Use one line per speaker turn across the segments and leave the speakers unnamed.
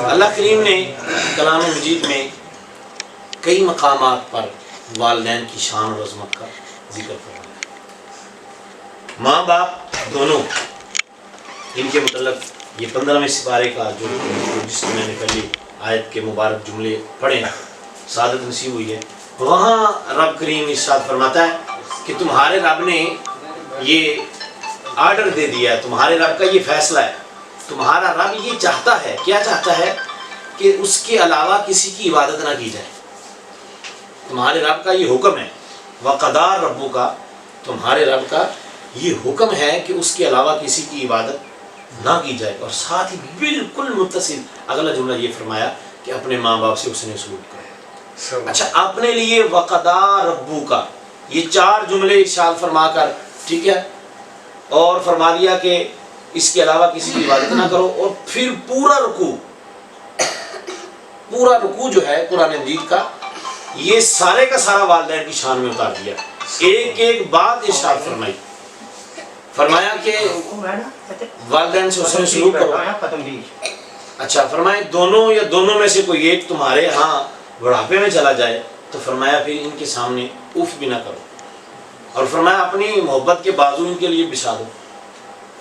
اللہ کریم نے کلام مجید میں کئی مقامات پر والدین کی شان اور عظمت کا ذکر فرمایا۔ ماں باپ دونوں، ان کے متعلق یہ 15ویں سپارے کا جو جس میں نے پہلی آیت کے مبارک جملے پڑھے سعادت نصیب ہوئی ہے، وہاں رب کریم ارشاد فرماتا ہے کہ تمہارے رب نے یہ آرڈر دے دیا ہے، تمہارے رب کا یہ فیصلہ ہے، تمہارا رب یہ چاہتا ہے، کیا چاہتا ہے؟ کہ اس کے علاوہ کسی کی عبادت نہ کی جائے۔ تمہارے رب کا یہ حکم ہے، وقدار ربو کا، تمہارے رب کا یہ حکم ہے کہ اس کے علاوہ کسی کی عبادت نہ کی جائے، اور ساتھ ہی بالکل متصل اگلا جملہ یہ فرمایا کہ اپنے ماں باپ سے حسن سلوک کرے۔ اچھا، اپنے لیے وقدار ربو کا یہ 4 جملے ارشاد فرما کر، ٹھیک ہے، اور فرما دیا کہ اس کے علاوہ کسی کی عبادت نہ کرو، اور پھر پورا رکوع جو ہے قرآن مجید کا، یہ سارے کا سارا والدین کی شان میں اتار دیا۔ ایک ایک بات ارشاد فرمائی، فرمایا کہ والدین سے حسن سلوک کرو۔ اچھا، فرمایا دونوں یا دونوں میں سے کوئی ایک تمہارے ہاں بڑھاپے میں چلا جائے تو فرمایا پھر ان کے سامنے اف بھی نہ کرو، اور فرمایا اپنی محبت کے بازو ان کے لیے بچھا دو،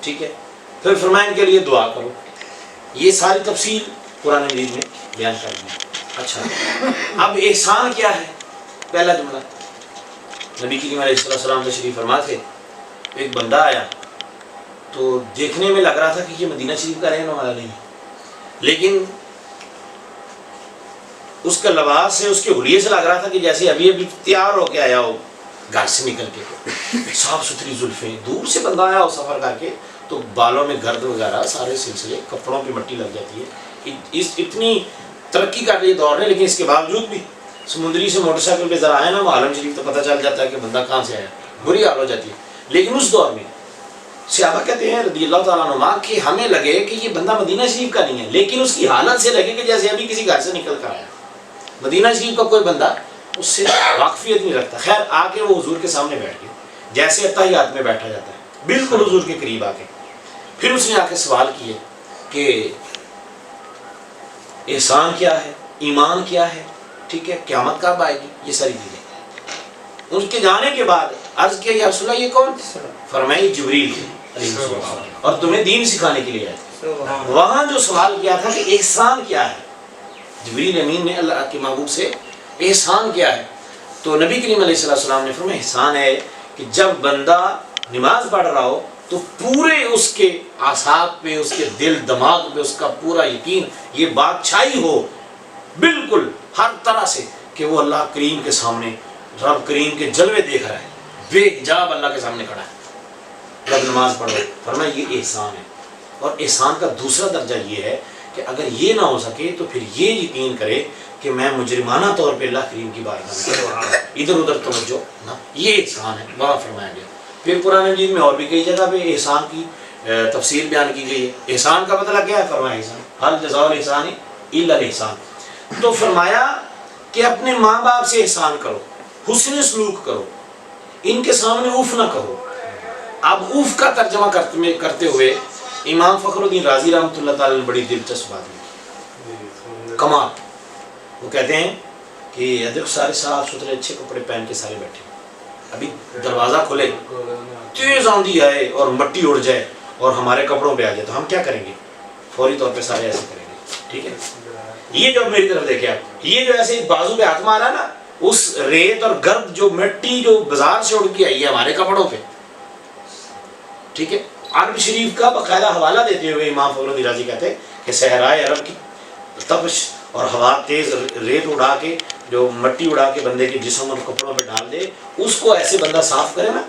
ٹھیک ہے، پھر فرمایا ان کے لیے دعا کرو۔ یہ ساری تفصیل قرآن مجید میں بیان کر دی۔ اچھا، اب احسان کیا ہے؟ پہلا جملہ، نبی کریم علیہ السلام تشریف فرما تھے، ایک بندہ آیا تو دیکھنے میں لگ رہا تھا کہ یہ مدینہ شریف کا رہنے والا نہیں، لیکن اس کا لباس سے، اس کے حلیے سے لگ رہا تھا کہ جیسے ابھی تیار ہو کے آیا ہو گھر سے نکل کے، صاف ستھری زلفیں، دور سے بندہ آیا ہو سفر کر کے تو بالوں میں گرد وغیرہ سارے سلسلے، کپڑوں پہ مٹی لگ جاتی ہے۔ اتنی ترقی کر رہی دور نے، لیکن اس کے باوجود بھی سمندری سے موٹر سائیکل پہ ذرا آئے نا عالم شریف تو پتہ چل جاتا ہے کہ بندہ کہاں سے آیا، بری حال ہو جاتی ہے۔ لیکن اس دور میں صحابہ کہتے ہیں رضی اللہ تعالیٰ عنہ کہ ہمیں لگے کہ یہ بندہ مدینہ شریف کا نہیں ہے، لیکن اس کی حالت سے لگے کہ جیسے ابھی کسی گھر سے نکل کر آیا۔ مدینہ شریف کا کوئی بندہ اس سے واقفیت نہیں رکھتا۔ خیر، آ کے وہ حضور کے سامنے بیٹھ گیا، جیسے اتحیات میں بیٹھا جاتا ہے، بالکل حضور کے قریب آ کے۔ پھر اس نے آ کے سوال کیے کہ احسان کیا ہے، ایمان کیا ہے، ٹھیک ہے، قیامت کب آئے گی، یہ ساری چیزیں۔ ان کے جانے کے بعد عرض کیا یا رسول اللہ یہ کون؟ فرمائی جبریل علیہ السلام، اور تمہیں دین سکھانے کے لیے آئے تھے۔ وہاں جو سوال کیا تھا کہ احسان کیا ہے، جبریل امین نے اللہ کے محبوب سے احسان کیا ہے، تو نبی کریم علیہ السلام نے فرمایا احسان ہے کہ جب بندہ نماز پڑھ رہا ہو تو پورے اس کے اعصاب پہ، اس کے دل دماغ پہ اس کا پورا یقین، یہ بات چھائی ہو بالکل ہر طرح سے کہ وہ اللہ کریم کے سامنے، رب کریم کے جلوے دیکھ رہا ہے، بے حجاب اللہ کے سامنے کھڑا ہے جب نماز پڑھ رہا ہے۔ فرمایا یہ احسان ہے۔ اور احسان کا دوسرا درجہ یہ ہے کہ اگر یہ نہ ہو سکے تو پھر یہ یقین کرے کہ میں مجرمانہ طور پہ اللہ کریم کی بارگاہ میں ادھر ادھر توجہ نہ، یہ احسان ہے، وہاں فرمایا گیا۔ پھر قرآن مجید میں اور بھی کئی جگہ پہ احسان کی تفسیر بیان کی گئی ہے۔ احسان کا مطلب کیا ہے؟ فرمایا احسان حل جزاء الاحسان الا الاحسان۔ تو فرمایا کہ اپنے ماں باپ سے احسان کرو، حسن سلوک کرو، ان کے سامنے اف نہ کہو۔ اب اف کا ترجمہ کرتے ہوئے امام فخر الدین رازی رحمۃ اللہ تعالی نے بڑی دلچسپ بات کی، کمال۔ وہ کہتے ہیں کہ ادھر سارے صاف ستھرے اچھے کپڑے پہن کے سارے بیٹھے، ابھی دروازہ کھلے، تیز آندھی آئے اور مٹی اڑ جائے اور ہمارے کپڑوں پہ آ جائے تو ہم کیا کریں گے؟ فوری طور پہ سارے ایسے کریں گے، ٹھیک ہے۔ یہ جو میری طرف دیکھیں آپ، یہ جو ایسے بازو پہ ہاتھ مارا نا، اس ریت اور گرد جو مٹی جو بازار سے اڑ کے آئی ہے ہمارے کپڑوں پہ، ٹھیک ہے۔ عرب شریف کا باقاعدہ حوالہ دیتے ہوئے امام فخر الدین رازی کہتے ہیں کہ صحرائے عرب کی تپش اور ہوا تیز ریت اڑا کے، جو مٹی اڑا کے بندے کے جسم اور کپڑوں پہ ڈال دے، اس کو ایسے بندہ صاف کرے نا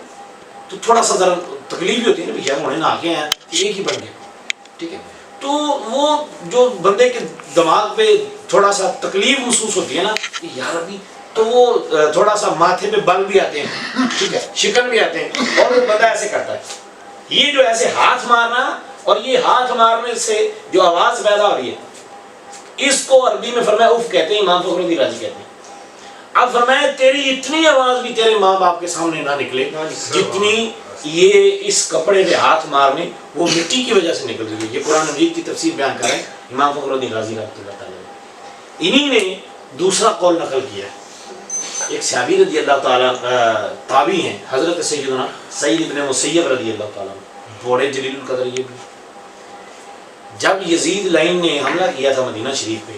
تو تھوڑا سا ذرا تکلیف بھی ہوتی ہے نا، بھیا ہونے نہ کے ہیں ایک ہی بن گیا، ٹھیک ہے۔ تو وہ جو بندے کے دماغ پہ تھوڑا سا تکلیف محسوس ہوتی ہے نا کہ یار ابھی، تو وہ تھوڑا سا ماتھے پہ بل بھی آتے ہیں، ٹھیک ہے، شکن بھی آتے ہیں، اور وہ بندہ ایسے کرتا ہے۔ یہ جو ایسے ہاتھ مارنا اور یہ ہاتھ مارنے سے جو آواز پیدا ہو رہی ہے، اس کو عربی میں فرمایا اف کہتے ہیں، امام فخر الدین رازی کہتے ہیں۔ اب فرمایا تیری اتنی آواز بھی تیرے ماں باپ کے سامنے نہ نکلے جتنی یہ اس کپڑے پہ ہاتھ مارنے وہ مٹی کی وجہ سے نکل رہی ہے. یہ قرآن مجید کی تفسیر بیان کر رہے ہیں امام فخر الدین رازی رحمۃ اللہ تعالیٰ. انہی نے دوسرا قول نقل کیا ہے. ایک صحابی رضی اللہ تعالیٰ تابعی ہیں حضرت سیدنا سعید ابن مسیب رضی اللہ تعالیٰ بڑے جلیل القدر. یہ بھی جب یزید لائن نے حملہ کیا تھا مدینہ شریف پہ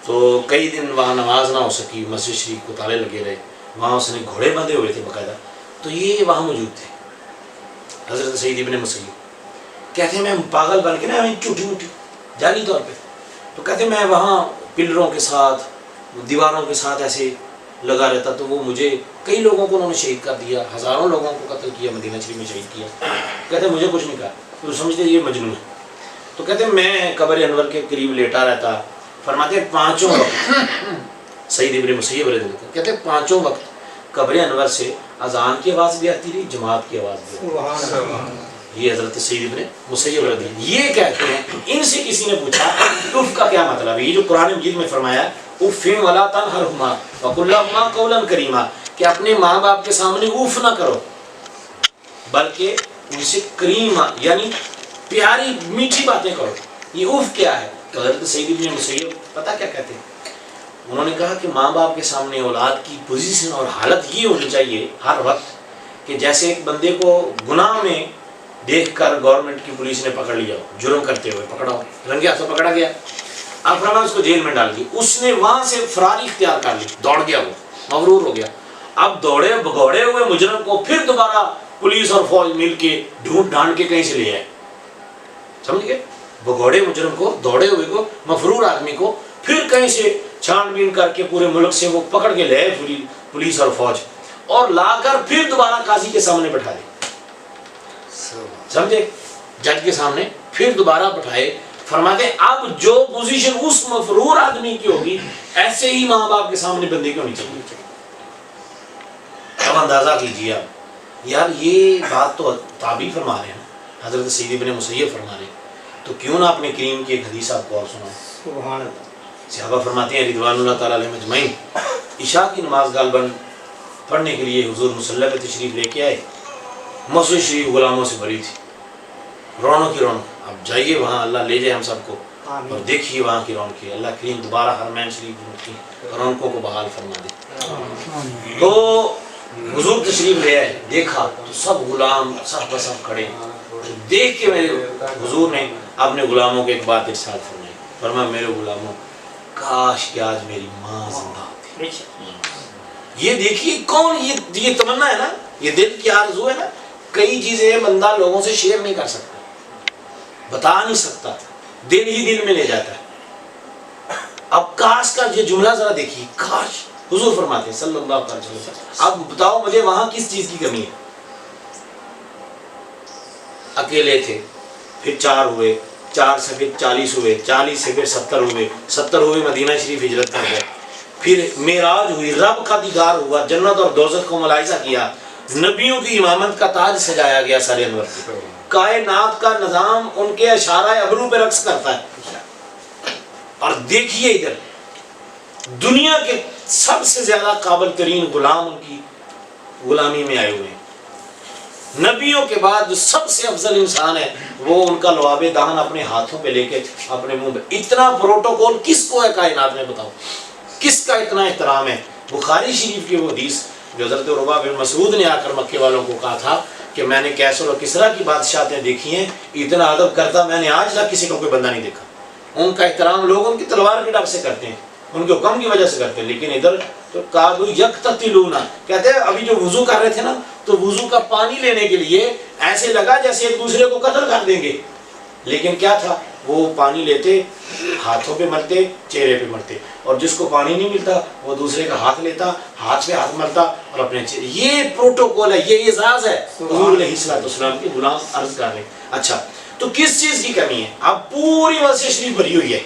تو کئی دن وہاں نماز نہ ہو سکی, مسجد شریف کو تالے لگے رہے, وہاں اس نے گھوڑے بندھے ہوئے تھے باقاعدہ. تو یہ وہاں موجود تھے حضرت سعید ابن مسیب. کہتے ہیں میں پاگل بن کے نا چھوٹی موٹی جعلی طور پہ, تو کہتے ہیں میں وہاں پلروں کے ساتھ دیواروں کے ساتھ ایسے لگا رہتا تو وہ مجھے کئی لوگوں کو انہوں نے شہید کر دیا, ہزاروں لوگوں کو قتل کیا, مدینہ شریف میں شہید کیا. کہتے ہیں مجھے کچھ نہیں کہا, تو سمجھتے یہ مجنون ہے. تو کہتے ہیں میں قبر انور کے قریب لیٹا رہتا. فرماتے ہیں پانچوں وقت سعید ابن مسیب رضی اللہ کہتے ہیں پانچوں وقت قبر انور سے اذان کی آواز بھی آتی رہی, جماعت کی آواز بھی آتی رہی. یہ حضرت سعید ابن مسیب رضی اللہ. یہ کہتے ہیں ان سے کسی نے پوچھا اف کا کیا مطلب ہے. یہ جو قرآن مجید میں فرمایا اف ولا تنہرہما وقل لہما قولا کریما, کہ اپنے ماں باپ کے سامنے اف نہ کرو بلکہ ان سے کریما یعنی پیاری میٹھی باتیں کرو. یہ اف کیا ہے؟ تو حضرت سعید ابن مسیب پتہ کیا کہتے ہیں؟ انہوں نے کہا کہ ماں باپ کے سامنے اولاد کی پوزیشن اور حالت یہ ہونی چاہیے ہر وقت کہ جیسے ایک بندے کو گناہ میں دیکھ کر گورنمنٹ کی پولیس نے پکڑ لیا, جرم کرتے ہوئے پکڑا, رنگے ہاتھوں پکڑا گیا, اب فرمایا اس کو جیل میں ڈال دی. اس نے وہاں سے فراری اختیار کر لی, دوڑ گیا, وہ مغرور ہو گیا. اب دوڑے بگوڑے ہوئے مجرم کو پھر دوبارہ پولیس اور فوج مل کے ڈھونڈ ڈھانڈ کے کہیں سے لے آئے. سمجھ گئے؟ بگوڑے مجرم کو, دوڑے ہوئے کو, مفرور آدمی کو پھر کہیں سے چھان بین کر کے پورے ملک سے وہ پکڑ کے لے پولیس اور فوج, اور لا کر پھر دوبارہ قاضی کے سامنے بٹھا دے. سمجھے؟ جج کے سامنے پھر دوبارہ بٹھائے. فرماتے ہیں اب جو پوزیشن اس مفرور آدمی کی ہوگی ایسے ہی ماں باپ کے سامنے بندے کی ہونی چاہیے. اب اندازہ کیجیے آپ یار, یہ بات تو تابعی فرما رہے ہیں, حضرت سعید ابن مسیب فرما رہے ہیں, تو کیوں نہ اپنے کریم کی ایک حدیث آپ کو اور سنائیں. سبحان اللہ. صحابہ فرماتے ہیں رضوان اللہ تعالیٰ علیہ مجمعین, عشاء کی نماز غالباً پڑھنے کے لیے حضور مصلی پہ تشریف لے کے آئے. مسجد شریف غلاموں سے بھری تھی, رونق کی رونق. اب جائیے وہاں, اللہ لے جائے ہم سب کو, اور دیکھیے وہاں کی رونق کی. اللہ کریم دوبارہ حرمین شریف کی رونقوں کو بحال فرما دے. تو حضور تشریف لے آئے, دیکھا تو سب غلام سب بسب کھڑے. دیکھ کے میرے حضور نے اپنے غلاموں کو ایک بات ارشاد فرمائی. فرمایا میرے غلاموں, کاش کہ آج میری ماں زندہ ہوتی. یہ دیکھیے کون, یہ تمنا ہے نا, یہ دل کی آرزو ہے نا. کئی چیزیں بندہ لوگوں سے شیئر نہیں کر سکتا, بتا نہیں سکتا, دل ہی دل میں لے جاتا ہے. اب کاش کا یہ جملہ ذرا دیکھیے, کاش. حضور فرماتے ہیں صلی اللہ علیہ وسلم, اب بتاؤ مجھے وہاں کس چیز کی کمی ہے. اکیلے تھے, پھر 4 ہوئے, 4 سے پھر 40 ہوئے, 40 سے پھر 70 ہوئے, 70 ہوئے مدینہ شریف ہجرت کر گئے. پھر معراج ہوئی, رب کا دیدار ہوا, جنت اور دوزخ کو ملاحظہ کیا, نبیوں کی امامت کا تاج سجایا گیا سارے انور پہ. کائنات کا نظام ان کے اشارہ ابرو پہ رقص کرتا ہے. اور دیکھیے ادھر دنیا کے سب سے زیادہ قابل ترین غلام ان کی غلامی میں آئے ہوئے ہیں. نبیوں کے بعد جو سب سے افضل انسان ہے وہ ان کا لعاب دہن اپنے ہاتھوں پہ لے کے اپنے منہ پہ. اتنا پروٹوکول کس کو ہے کائنات میں, بتاؤ کس کا اتنا احترام ہے. بخاری شریف کی وہ حدیث جو حضرت عروہ بن مسعود نے آ کر مکے والوں کو کہا تھا کہ میں نے کیسر اور کسرا کی بادشاہتیں دیکھی ہیں, اتنا ادب کرتا میں نے آج تک کسی کو کوئی بندہ نہیں دیکھا. ان کا احترام لوگ ان کی تلوار کے ڈر سے کرتے ہیں, ان کے حکم کی وجہ سے کرتے ہیں. لیکن ادھر تو کادو یقتتلون, کہتے ہیں ابھی جو وضو کر رہے تھے نا, تو وضو کا پانی لینے کے لیے ایسے لگا جیسے ایک دوسرے کو قتل کر دیں گے. لیکن کیا تھا, وہ پانی لیتے, ہاتھوں پہ ملتے, چہرے پہ ملتے, اور جس کو پانی نہیں ملتا وہ دوسرے کا ہاتھ لیتا, ہاتھ پہ ہاتھ ملتا اور اپنے چہرے. یہ پروٹوکول ہے, یہ اعزاز ہے حضور علیہ السلام کے غلام عرض کر رہے ہیں. اچھا تو کس چیز کی کمی ہے؟ اب پوری مسجد شریف بھری ہوئی ہے.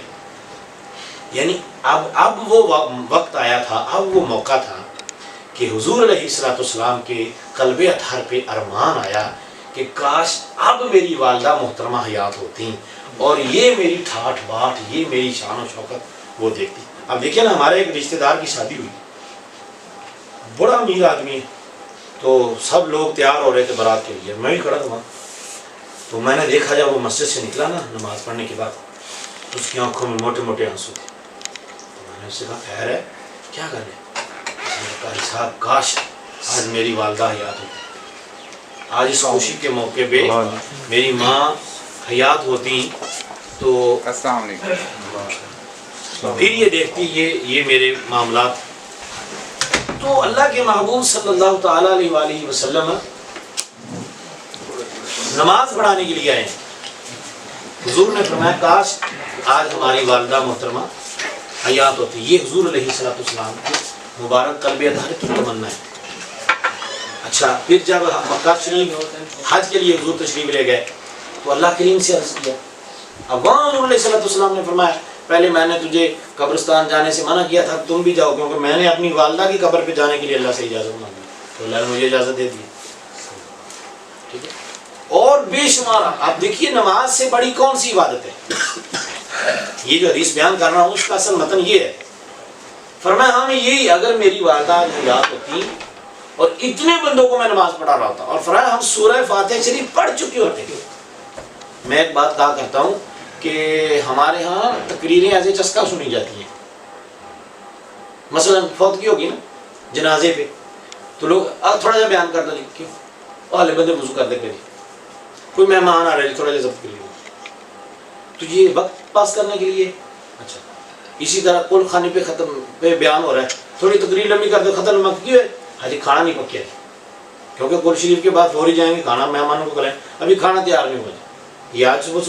یعنی اب وہ وقت آیا تھا, اب وہ موقع تھا کہ حضور علیہ السلام کے قلب اطہر پہ ارمان آیا کہ کاش اب میری والدہ محترمہ حیات ہوتی اور یہ میری ٹھاٹھ باٹھ, یہ میری شان و شوکت وہ دیکھتی. اب دیکھیں نا, ہمارے ایک رشتہ دار کی شادی ہوئی, بڑا امیر آدمی ہے, تو سب لوگ تیار ہو رہے تھے بارات کے لیے، میں بھی کھڑا تھا وہاں. تو میں نے دیکھا جب وہ مسجد سے نکلا نا نماز پڑھنے کے بعد، تو اس کی آنکھوں میں موٹے موٹے آنسو تھے. تو میں نے اس سے کہا خیر ہے کیا کر ہے؟ اس نے کہا صاحب کاش آج میری والدہ حیات ہوتی، آج اس خوشی کے موقع پہ میری ماں حیات ہوتی تو
السلام علیکم.
پھر یہ دیکھتی یہ میرے معاملات. تو اللہ کے محبوب صلی اللہ تعالیٰ علیہ وآلہ وسلم نماز پڑھانے کے لیے آئے. حضور نے فرمایا کاش آج ہماری والدہ محترمہ حیات ہوتی. یہ حضور علیہ الصلوۃ والسلام کی مبارک قلب اطہر کی تمنا ہے. اچھا پھر جب مکہ شریف حج کے لیے حضور تشریف لے گئے تو اللہ کریم سے عرض کیا. اب وہاں حضور علیہ الصلوۃ والسلام نے فرمایا پہلے میں نے تجھے قبرستان جانے سے منع کیا تھا، تم بھی جاؤ، کیونکہ میں نے اپنی والدہ کی قبر پہ جانے کے لیے اللہ سے اجازت مانگی تو اللہ نے مجھے اجازت دے دی. ٹھیک ہے. اور بے شمار آپ دیکھیے نماز سے بڑی کون سی عبادت ہے. یہ جو حدیث بیان کر رہا ہوں اس کا اصل متن یہ ہے. فرمایا ہاں یہی اگر میری والدہ حیات ہوتی اور اتنے بندوں کو میں نماز پڑھا رہا ہوتا، اور فرمایا ہم سورہ فاتحہ شریف پڑھ چکے ہوتے. میں ایک بات کہا کرتا ہوں کہ ہمارے ہاں تقریریں ایسے چسکا سنی جاتی ہیں. مثلا فوتگی ہوگی نا جنازے پہ تو لوگ تھوڑا سا بیان کرتا جی کیوں والے بندے وضو کر دے پہ کوئی مہمان آ رہے جی تھوڑا سا ضبط کے لیے تو یہ وقت پاس کرنے کے لیے. اچھا اسی طرح کل خانے پہ ختم پہ بیان ہو رہا ہے، تھوڑی تقریر لمبی کر دو ختم مک کیوں ہے حاجی کھانا نہیں پکیا کیونکہ کل شریف کے بعد فوری جائیں گے کھانا مہمانوں کو کھلائیں، ابھی کھانا تیار نہیں ہوا. یہ آج صبح